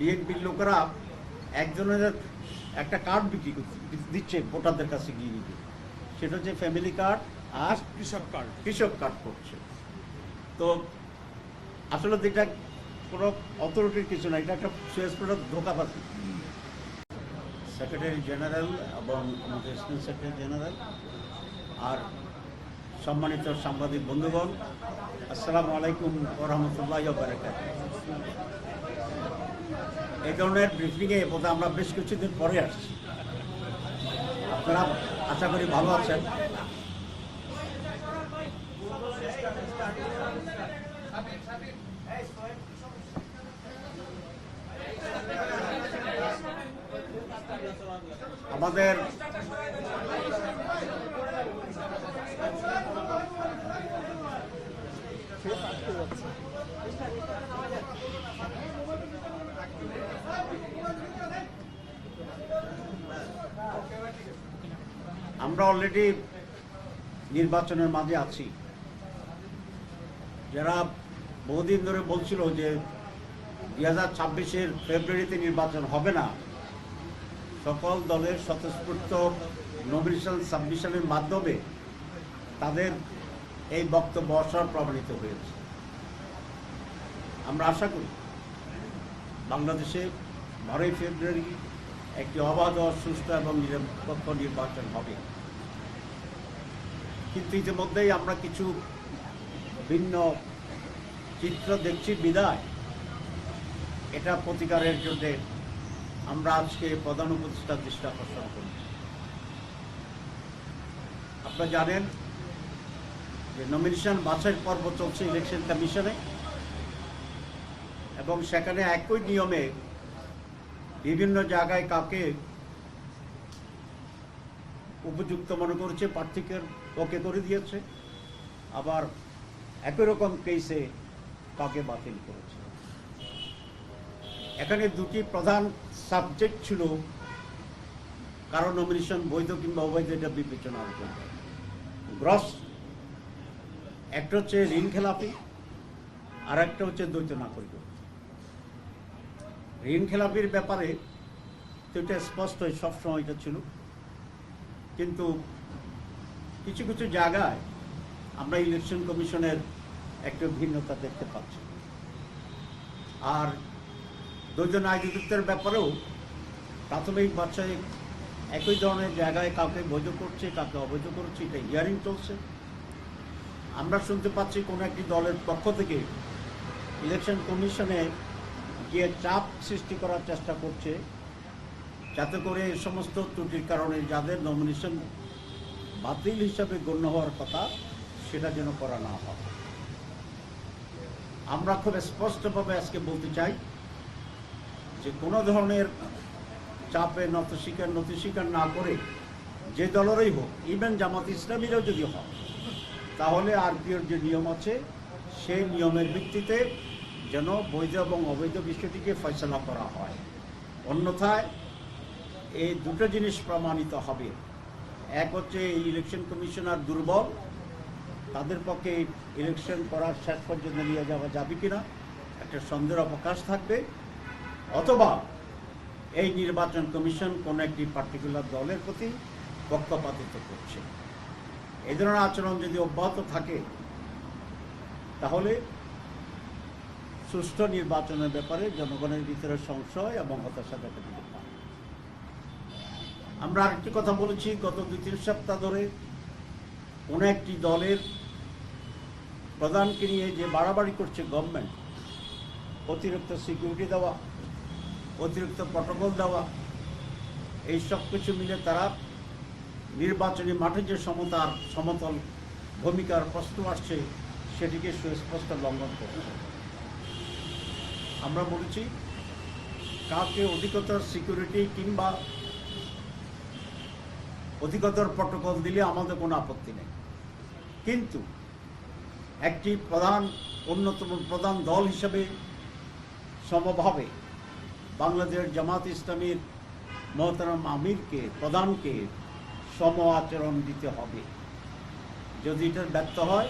বিএনপির লোকেরা একজনের একটা কার্ড বিক্রি দিচ্ছে ভোটারদের কাছে গিয়ে গিয়ে, সেটা হচ্ছে ফ্যামিলি কার্ড আর কৃষক কার্ড করছে। তো আসলে এটা কোনো অথরিটির কিছু না, এটা একটা সুস্পষ্ট ধোঁকাবাজি। সেক্রেটারি জেনারেল এবং আমাদের অ্যাসিস্ট্যান্ট সেক্রেটারি জেনারেল আর সম্মানিত সাংবাদিক বন্ধুগণ, আসসালামু আলাইকুম ওয়া রাহমাতুল্লাহি ওয়া বারাকাতুহু। এই ধরনের ব্রিফিংয়ে বোধহয় আমরা বেশ কিছুদিন পরে আসছি। আপনারা আশা করি ভালো আছেন। আমাদের আমরা অলরেডি নির্বাচনের মাঝে আছি। যারা বহুদিন ধরে বলছিল যে 2026-এর ফেব্রুয়ারিতে নির্বাচন হবে না, সকল দলের স্বতঃস্ফূর্ত নমিনেশন সাবমিশনের মাধ্যমে তাদের এই বক্তব্য অসর প্রমাণিত হয়েছে। আমরা আশা করি বাংলাদেশে 12ই ফেব্রুয়ারি একটি অবাধ, সুষ্ঠু এবং নিরপেক্ষ নির্বাচন হবে। কিন্তু ইতিমধ্যেই আমরা কিছু ভিন্ন চিত্র দেখছি বিদায় এটা প্রতিকারের জন্য আমরা আজকে প্রধান উপদেষ্টার দৃষ্টি আকর্ষণ করি। আপনারা জানেন যে নমিনেশন বাছাই পর্ব চলছে ইলেকশন কমিশনে, এবং সেখানে একই নিয়মে বিভিন্ন জায়গায় কাকে উপযুক্ত মনে করেছে প্রার্থীকে ওকে করে দিয়েছে, আবার একই রকম কেসে কাকে বাতিল করেছে। এখানে দুটি প্রধান সাবজেক্ট ছিল কারো নমিনেশন বৈধ কিংবা অবৈধ এটা বিবেচনার জন্য। গ্রস একটা হচ্ছে ঋণ খেলাপি, আর একটা হচ্ছে দ্বৈত নাগরিক। ঋণ খেলাপির ব্যাপারে তো এটা স্পষ্ট সবসময় এটা ছিল, কিন্তু কিছু কিছু জায়গায় আমরা ইলেকশন কমিশনের একটা ভিন্নতা দেখতে পাচ্ছি। আর দ্বৈত নাগরিকত্বের ব্যাপারেও প্রাথমিক বাছাই একই ধরনের জায়গায় কাউকে বৈধ করছে, কাউকে অবৈধ করছে, এটা হিয়ারিং চলছে। আমরা শুনতে পাচ্ছি কোনো একটি দলের পক্ষ থেকে ইলেকশন কমিশনে গিয়ে চাপ সৃষ্টি করার চেষ্টা করছে, যাতে করে এই সমস্ত ত্রুটির কারণে যাদের নমিনেশন বাতিল হিসাবে গণ্য হওয়ার কথা সেটা যেন করা না হয়। আমরা খুব স্পষ্টভাবে আজকে বলতে চাই যে কোনো ধরনের চাপে নতি স্বীকার না করে যে দলেরই হোক, ইভেন জামাত ইসলামীরও যদি হয়, তাহলে আরপিওর যে নিয়ম আছে সেই নিয়মের ভিত্তিতে যেন বৈধ এবং অবৈধ বিষয়টিকে ফয়সলা করা হয়। অন্যথায় এই দুটো জিনিস প্রমাণিত হবে। এক হচ্ছে এই ইলেকশন কমিশনার দুর্বল, তাদের পক্ষে ইলেকশন করার শেষ পর্যন্ত নিয়ে যাওয়া যাবে কিনা একটা সন্দেহের অবকাশ থাকবে, অথবা এই নির্বাচন কমিশন কোন একটি পার্টিকুলার দলের প্রতি পক্ষপাতিত্ব করছে। এই ধরনের আচরণ যদি অব্যাহত থাকে তাহলে সুষ্ঠু নির্বাচনের ব্যাপারে জনগণের ভিতরে সংশয় এবং হতাশা দেখা দিতে পারে। আমরা আরেকটি কথা বলেছি, গত 2-3 সপ্তাহ ধরে কোনো একটি দলের প্রধানকে নিয়ে যে বাড়াবাড়ি করছে গভর্নমেন্ট, অতিরিক্ত সিকিউরিটি দেওয়া, অতিরিক্ত প্রটোকল দেওয়া, এই সব কিছু মিলে তারা নির্বাচনী মাঠে যে সমতল ভূমিকার প্রশ্ন আসছে সেটিকে সুস্পষ্ট লঙ্ঘন করছে। আমরা বলেছি কাউকে অধিকতর সিকিউরিটি কিংবা অধিকতর প্রটোকল দিলে আমাদের কোনো আপত্তি নেই, কিন্তু একটি অন্যতম প্রধান দল হিসেবে সমভাবে বাংলাদেশ জামাত ইসলামীর মহতারাম আমিরকে, প্রধানকে সম আচরণ দিতে হবে। যদি এটা ব্যর্থ হয়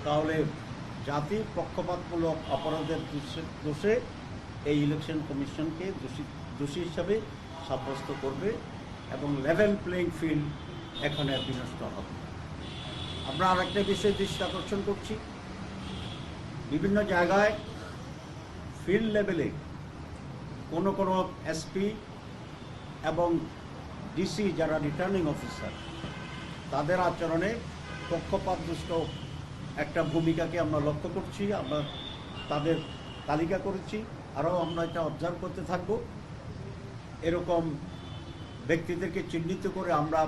তাহলে জাতির পক্ষপাতমূলক অপরাধের দোষে এই ইলেকশন কমিশনকে দোষী হিসাবে সাব্যস্ত করবে এবং লেভেল প্লেইং ফিল্ড এখানে বিনষ্ট হবে। আমরা আরেকটা বিষয়ে দৃষ্টি আকর্ষণ করছি, বিভিন্ন জায়গায় ফিল্ড লেভেলে কোনো এসপি এবং ডিসি যারা রিটার্নিং অফিসার তাদের আচরণে পক্ষপাতদুষ্ট একটা ভূমিকাকে আমরা লক্ষ্য করছি। আমরা তাদের তালিকা করেছি, আরও আমরা এটা অবজার্ভ করতে থাকব। এরকম ব্যক্তিদেরকে চিহ্নিত করে আমরা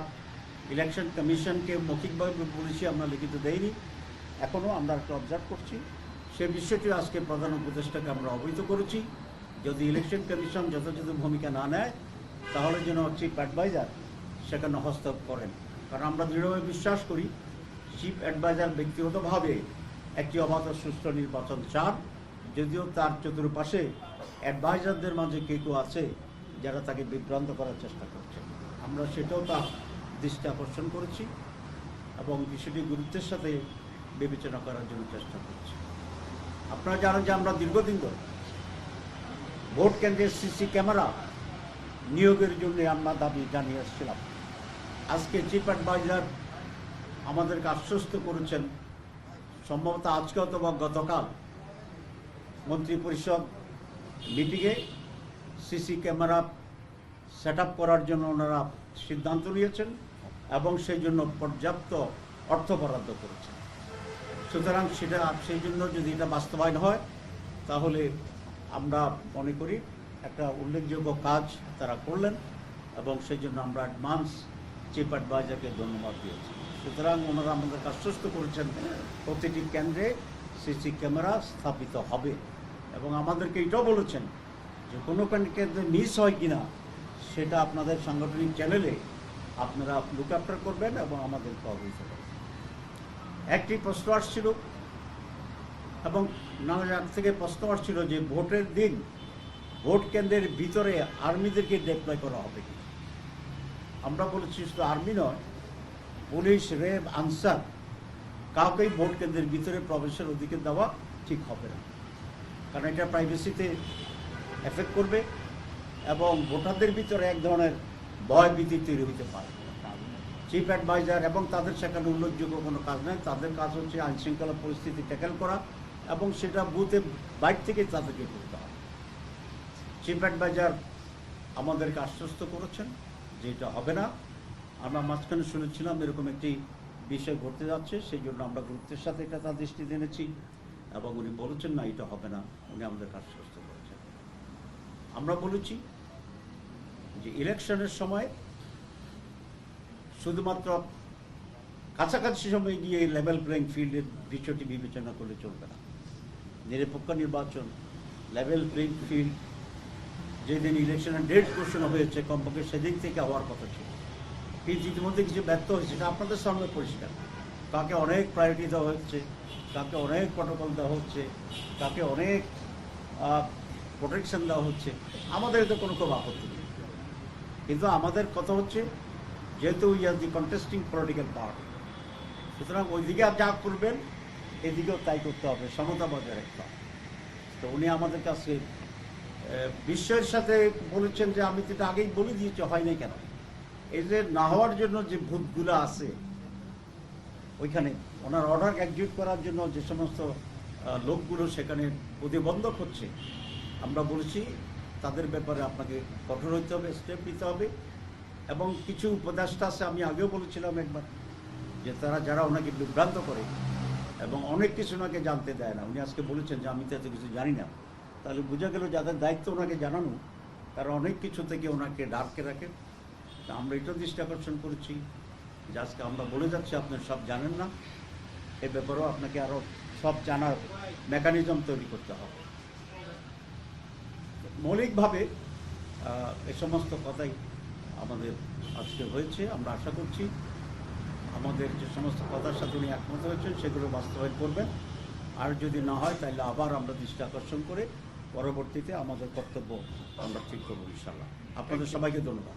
ইলেকশন কমিশনকে মৌখিকভাবে বলেছি, আমরা লিখিত দেইনি, এখনও আমরা একটা অবজার্ভ করছি। সে বিষয়টি আজকে প্রধান উপদেষ্টাকে আমরা অবহিত করেছি। যদি ইলেকশন কমিশন যথাযথ ভূমিকা না নেয় তাহলে যেন চিফ অ্যাডভাইজার সেখানে হস্তক্ষেপ করেন, কারণ আমরা দৃঢ়ভাবে বিশ্বাস করি চিফ অ্যাডভাইজার ব্যক্তিগতভাবে একটি অবাধ সুষ্ঠু নির্বাচন চান, যদিও তার চতুর্পাশে অ্যাডভাইজারদের মাঝে কেউ আছে যারা তাকে বিভ্রান্ত করার চেষ্টা করছে। আমরা সেটাও তার দৃষ্টি আকর্ষণ করেছি এবং বিষয়টি গুরুত্বের সাথে বিবেচনা করার জন্য চেষ্টা করছি। আপনারা জানেন যে আমরা দীর্ঘদিন ধরে ভোট কেন্দ্রের সিসি ক্যামেরা নিয়োগের জন্য আমরা দাবি জানিয়ে আসছিলাম। আজকে চিফ অ্যাডভাইজার আমাদেরকে আশ্বস্ত করেছেন, সম্ভবত আজকে অথবা গতকাল মন্ত্রিপরিষদ মিটিংয়ে সিসি ক্যামেরা সেট আপ করার জন্য ওনারা সিদ্ধান্ত নিয়েছেন এবং সেই জন্য পর্যাপ্ত অর্থ বরাদ্দ করেছেন। সুতরাং সেই জন্য যদি এটা বাস্তবায়ন হয় তাহলে আমরা মনে করি একটা উল্লেখযোগ্য কাজ তারা করলেন এবং সেই জন্য আমরা অ্যাডভান্স চিফ অ্যাডভাইজারকে ধন্যবাদ দিয়েছি। সুতরাং ওনারা আমাদেরকে আশ্বস্ত করেছেন প্রতিটি কেন্দ্রে সিসি ক্যামেরা স্থাপিত হবে এবং আমাদেরকে এটাও বলেছেন যে কোনো কেন্দ্রে মিস হয় কিনা সেটা আপনাদের সাংগঠনিক চ্যানেলে আপনারা লুক আফটার করবেন এবং আমাদেরকে অবহিত করবেন। একটি প্রশ্ন আসছিল এবং নানা জায়গা থেকে প্রশ্ন আসছিল যে ভোটের দিন ভোট কেন্দ্রের ভিতরে আর্মিদেরকে ডিপ্লয় করা হবে কি। আমরা বলেছি শুধু আর্মি নয়, পুলিশ, র্যাব, আনসার কাউকেই ভোট কেন্দ্রের ভিতরে প্রবেশের অধিকার দেওয়া ঠিক হবে না, কারণ এটা প্রাইভেসিতে এফেক্ট করবে এবং ভোটারদের ভিতরে এক ধরনের ভয় ভীতি তৈরি হতে পারে। চিফ অ্যাডভাইজার এবং তাদের সেখানে উল্লেখযোগ্য কোনো কাজ নেই, তাদের কাজ হচ্ছে আইনশৃঙ্খলা পরিস্থিতি ট্যাকেল করা এবং সেটা বুথে বাইরে থেকে তাদেরকে করতে হবে। চিফ অ্যাডভাইজার আমাদেরকে আশ্বস্ত করেছেন যে এটা হবে না। আমরা মাঝখানে শুনেছিলাম এরকম একটি বিষয় ঘটতে যাচ্ছে, সেই জন্য আমরা গুরুত্বের সাথে এটা তার দৃষ্টি এনেছি এবং উনি বলেছেন না এটা হবে না, উনি আমাদেরকে আশ্বস্ত করেছেন। আমরা বলেছি যে ইলেকশনের সময় শুধুমাত্র কাছাকাছি সময় গিয়ে লেভেল প্লেইং ফিল্ডের বিষয়টি বিবেচনা করলে চলবে না। নিরপেক্ষ নির্বাচন, লেভেল প্লেইং ফিল্ড, যেদিন ইলেকশনের ডেট ঘোষণা হয়েছে কমপক্ষে সেদিন থেকে হওয়ার কথা ছিল, কিন্তু ইতিমধ্যে কিছু ব্যর্থ হয়েছে, এটা আপনাদের সামনে পরিষ্কার। কাকে অনেক প্রায়োরিটি দেওয়া হচ্ছে, কাকে অনেক প্রটোকল দেওয়া হচ্ছে, কাকে অনেক প্রোটেকশন দেওয়া হচ্ছে। আমাদের এতে কোনো আপত্তি নেই, কিন্তু আমাদের কথা হচ্ছে যেহেতু we are the contesting political party, সুতরাং ওইদিকে যা করবেন এদিকেও তাই করতে হবে, সমতা বজায় রাখতে হবে। তো উনি আমাদের কাছে বিশ্বের সাথে বলেছেন যে আমি তো এটা আগেই বলে দিয়েছি, হয় নাই কেন। এই যে না হওয়ার জন্য যে ভূতগুলো আছে ওইখানে ওনার অর্ডার এক্সিকিউট করার জন্য যে সমস্ত লোকগুলো সেখানে প্রতিবন্ধক হচ্ছে, আমরা বলেছি তাদের ব্যাপারে আপনাকে কঠোর হতে হবে, স্টেপ নিতে হবে। এবং কিছু উপদেষ্টা আছে, আমি আগেও বলেছিলাম একবার, যে তারা যারা ওনাকে বিভ্রান্ত করে এবং অনেক কিছু ওনাকে জানতে দেয় না। উনি আজকে বলেছেন যে আমি তো এত কিছু জানি না, তাহলে বোঝা গেল যাদের দায়িত্ব ওনাকে জানানো তারা অনেক কিছু থেকে ওনাকে ডার্কে রাখে। তা আমরা এটাও দৃষ্টি আকর্ষণ করেছি যে আজকে আমরা বলে যাচ্ছি আপনি সব জানেন না, এ ব্যাপারেও আপনাকে আরও সব জানার মেকানিজম তৈরি করতে হবে। মৌলিকভাবে এ সমস্ত কথাই আমাদের আজকে হয়েছে। আমরা আশা করছি আমাদের যে সমস্ত কথার সাথে উনি একমত হয়েছেন সেগুলো বাস্তবায়ন করবেন, আর যদি না হয় তাহলে আবার আমরা দৃষ্টি আকর্ষণ করে পরবর্তীতে আমাদের কর্তব্য আমরা ঠিক করবো ইনশাআল্লাহ। আপনাদের সবাইকে ধন্যবাদ।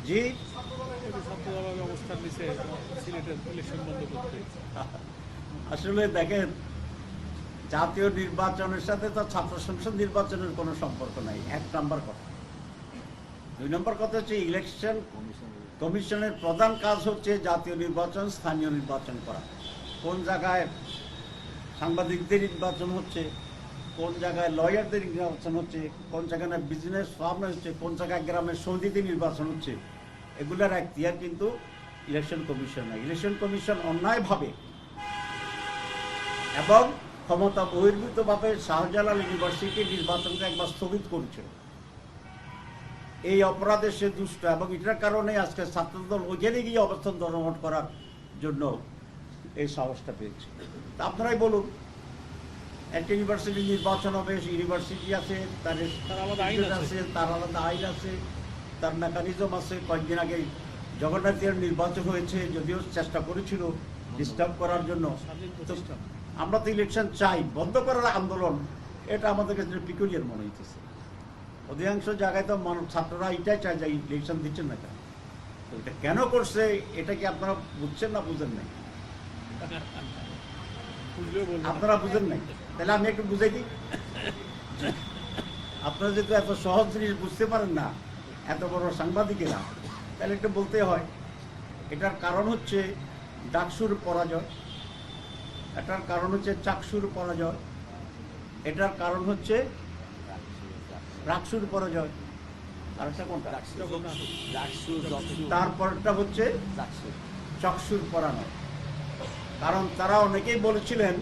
জি, অবস্থান নিচ্ছে সিলেটের ইলেকশন বন্ধ করতে। আসলে দেখেন, জাতীয় নির্বাচনের সাথে তো ছাত্র সংসদ নির্বাচনের কোনো সম্পর্ক নাই, এক নাম্বার কথা। দুই নম্বর কথা হচ্ছে ইলেকশন কমিশনের প্রধান কাজ হচ্ছে জাতীয় নির্বাচন, স্থানীয় নির্বাচন করা। কোন জায়গায় সাংবাদিকদের নির্বাচন হচ্ছে, কোন জায়গায় লয়ারদের নির্বাচন হচ্ছে, কোন জায়গায় বিজনেস ফার্ম হচ্ছে, কোন জায়গায় গ্রামের সৌদিতে নির্বাচন হচ্ছে, এগুলোর এখতিয়ার কিন্তু ইলেকশন কমিশন না। ইলেকশন কমিশন অন্যায়ভাবে এবং ক্ষমতা বহির্ভূতভাবে শাহজালাল ইউনিভার্সিটি নির্বাচনকে একবার স্থগিত করেছিল। এই অপরাধে সে দুষ্ট এবং এটার কারণে আজকে ছাত্রদল ওইখানে গিয়ে অবস্থান ধর্মঘট করার জন্য এই সাহসটা পেয়েছে। তা আপনারাই বলুন, একটা ইউনিভার্সিটি নির্বাচন হবে, ইউনিভার্সিটি আছে, তার আলাদা আইন আছে, তার আলাদা আইন আছে, তার মেকানিজম আছে। কয়েকদিন আগে জগন্নাথের নির্বাচন হয়েছে, যদিও চেষ্টা করেছিল ডিস্টার্ব করার জন্য। আমরা তো ইলেকশন চাই, বন্ধ করার আন্দোলন, এটা আমাদের কাছে পিকুলিয়ার মনে হইতেছে। অধিকাংশ জায়গায় তো ছাত্ররা এটাই চায় যে ইলেকশন দিচ্ছেন না কেন, তো এটা কেন করছে এটা কি আপনারা বুঝছেন না বুঝেন নাই? আপনারা বুঝেন নাই, তাহলে আমি একটু বুঝাই দিই। আপনারা যেহেতু এত সহজ জিনিস বুঝতে পারেন না, এত বড় সাংবাদিকেরা, তাহলে একটু বলতে হয়। এটার কারণ হচ্ছে ডাকসুর পরাজয়, এটার কারণ হচ্ছে চাকসুর পরাজয়, এটার কারণ হচ্ছে রাকসুর পরাজয়, আর একটা কোনটা, তারপরটা হচ্ছে চকসুর পরাজয়। কারণ তারা অনেকেই বলেছিলেন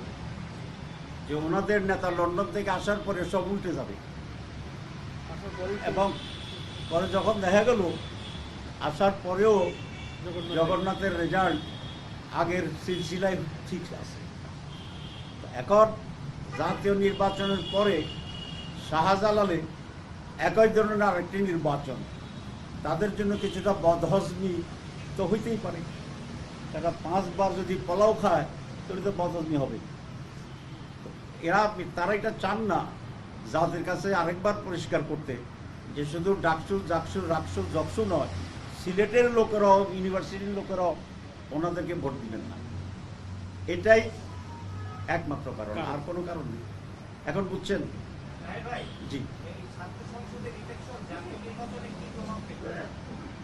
যে ওনাদের নেতা লন্ডন থেকে আসার পরে সব উল্টে যাবে, এবং পরে যখন দেখা গেল আসার পরেও জগন্নাথের রেজাল্ট আগের সিলসিলায় ঠিক আছে। এখন জাতীয় নির্বাচনের পরে শাহজালালে একই ধরনের আরেকটি নির্বাচন, তাদের জন্য কিছুটা বদহজমি তো হইতেই পারে। তারা 5 বার যদি পোলাও খায় তাহলে তো বদহজমি হবে। তারা এটা চান না যাদের কাছে আরেকবার পরিষ্কার করতে, যে শুধু ডাকসু জাকসু রাকসু জকসু নয়, সিলেটের লোকেরাও, ইউনিভার্সিটির লোকেরাও ওনাদেরকে ভোট দিবেন না। এটাই একমাত্র কারণ, আর কোনো কারণ নেই। এখন বুঝছেন? জি,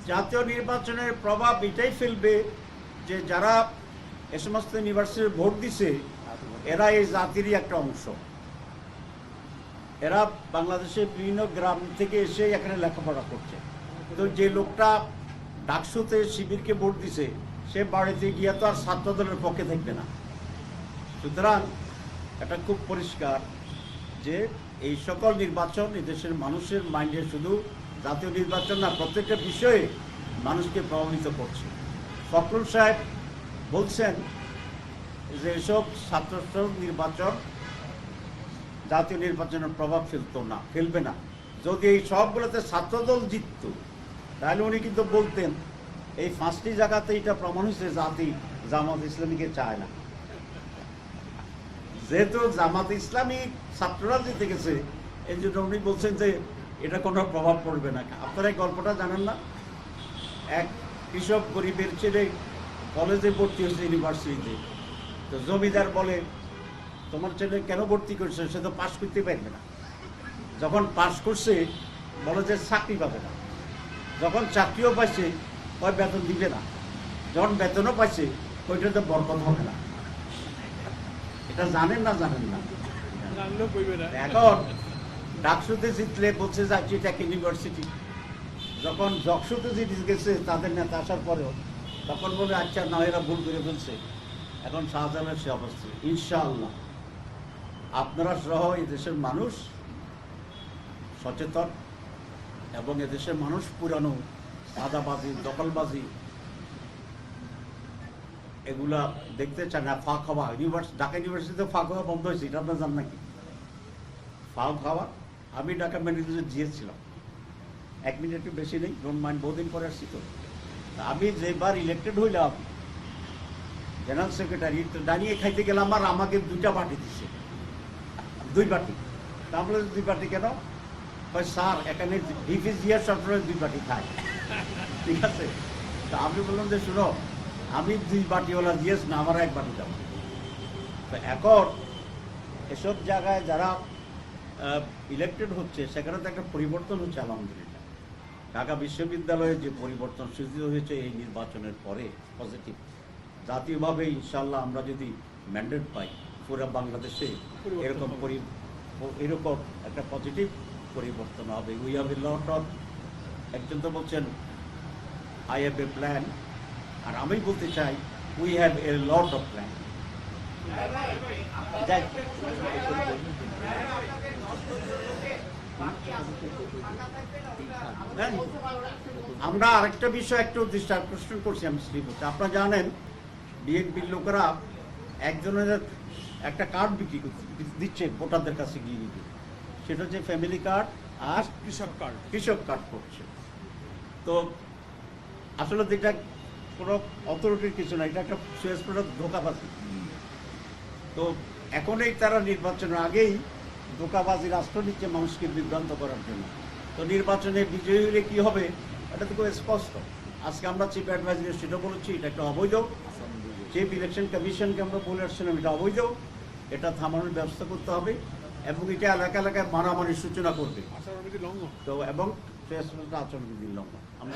জাতীয় নির্বাচনের প্রভাব এটাই ফেলবে যে যারা এ সমস্ত ইউনিভার্সিটির ভোট দিছে এরা এই জাতিরই একটা অংশ। এরা বাংলাদেশের বিভিন্ন গ্রাম থেকে এসে এখানে লেখাপড়া করছে। তো যে লোকটা ডাকসুতে শিবিরকে ভোট দিছে সে বাড়িতে গিয়ে তো আর ছাত্রদলের পক্ষে থাকবে না। সুতরাং এটা খুব পরিষ্কার যে এই সকল নির্বাচন এদেশের মানুষের মাইন্ডে শুধু জাতীয় নির্বাচন না, প্রত্যেকটা বিষয়ে মানুষকে প্রভাবিত করছে। ফখরুল সাহেব বলছেন যে এসব ছাত্র নির্বাচন জাতীয় নির্বাচনের প্রভাব ফেলবে না। যদি এই সবগুলোতে ছাত্রদল জিতত তাহলে উনি কিন্তু বলতেন এই 5টি জায়গাতে এটা প্রমাণ হয়েছে জাতি জামাত ইসলামীকে চায় না। যেহেতু জামাত ইসলামী ছাত্ররা জিতে গেছে, এই জন্য উনি বলছেন যে এটা কোনো প্রভাব পড়বে না। আপনারা এই গল্পটা জানেন না? এক কৃষক গরিবের ছেলে কলেজে ভর্তি হয়েছে ইউনিভার্সিটিতে, তো জমিদার বলে তোমার ছেলে কেন ভর্তি করছে, সে তো পাশ করতে পারবে না। যখন পাশ করছে বলে যে চাকরি পাবে না, যখন চাকরিও পাইছে ওই বেতন দিবে না, যখন বেতনও পাইছে ওইটাতে বরকত হবে না। এটা জানেন না? জানেন না। এখন ডাকসুতে জিতলে বলছে যাচ্ছি এটা ইউনিভার্সিটি, যখন জকসুতে জিতে গেছে তাদের নেতা আসার পরেও তখন বলে আচ্ছা না এরা ভুল করে ফেলছে। এখন শাহজালালের সে অবস্থা। ইনশাআল্লাহ আপনারা সহ এই দেশের মানুষ সচেতন এবং এদেশের মানুষ পুরানো সাদাবাজি দখলবাজি এগুলা দেখতে চান না। ফাঁক খাওয়া ঢাকা ইউনিভার্সিটিতে ফাঁক খাওয়া বন্ধ হয়েছে, এটা আপনার জান নাকি? ফাঁক খাওয়া, আমি ঢাকা মেডিকেলে গিয়েছিলাম, 1 মিনিট একটু বেশি নেই, ডোন্ট মাইন্ড, বহুদিন পরে আসছি তো। আমি যেবার ইলেক্টেড হইলাম জেনারেল সেক্রেটারি, দাঁড়িয়ে খাইতে গেলাম আর আমাকে 2টা বাটি দিচ্ছে, 2 বাটি। তা বলে 2 বাটি কেন? স্যার এখানে ডিফিজিয়ার সবসময় 2 বাটি খায়, ঠিক আছে। তা আমি বললাম যে শুনো আমি 2 বাটিওয়ালা দিয়েছ না, আমার 1 বাটি দাও। তো এখন এসব জায়গায় যারা ইলেক্টেড হচ্ছে সেখানে তো একটা পরিবর্তন হচ্ছে আলহামদুলিল্লাহ। ঢাকা বিশ্ববিদ্যালয়ে যে পরিবর্তন সৃষ্টি হয়েছে এই নির্বাচনের পরে পজিটিভ, জাতীয়ভাবে ইনশাল্লাহ আমরা যদি ম্যান্ডেট পাই পুরো বাংলাদেশে এরকম একটা পজিটিভ পরিবর্তন হবে। We have a lot of, একজন তো বলছেন আই হ্যাভ এ প্ল্যান, আর আমি বলতে চাই we have a lot of plan. আমরা আরেকটা বিষয় একটু দৃষ্টি আকর্ষণ করছি, আমি স্লিপ হচ্ছে। আপনারা জানেন বিএনপির লোকেরা একজনের একটা কার্ড বিক্রি দিচ্ছে ভোটারদের কাছে গিয়ে গিয়ে, সেটা হচ্ছে ফ্যামিলি কার্ড আর কৃষক কার্ড করছে। তো আসলে এটা কোনো অথরিটির কিছু না, এটা একটা সুস্পষ্ট ধোঁকাবাজি। তো এখনই তারা নির্বাচনের আগেই ধোঁকাবাজি রাষ্ট্র নিচ্ছে মানুষকে বিভ্রান্ত করার জন্য। তো নির্বাচনে বিজয়ী হলে কী হবে এটা তো খুব স্পষ্ট। আজকে আমরা চিফ অ্যাডভাইজার সেটা বলেছি, এটা একটা অবৈধ। চিফ ইলেকশন কমিশনকে আমরা বলে আসছিলাম এটা অবৈধ, এটা থামানোর ব্যবস্থা করতে হবে এবং এটা এলাকা এলাকায় মারামারির সূচনা করবে। তো এবং আচরণবিধির লঙ্ঘন আমরা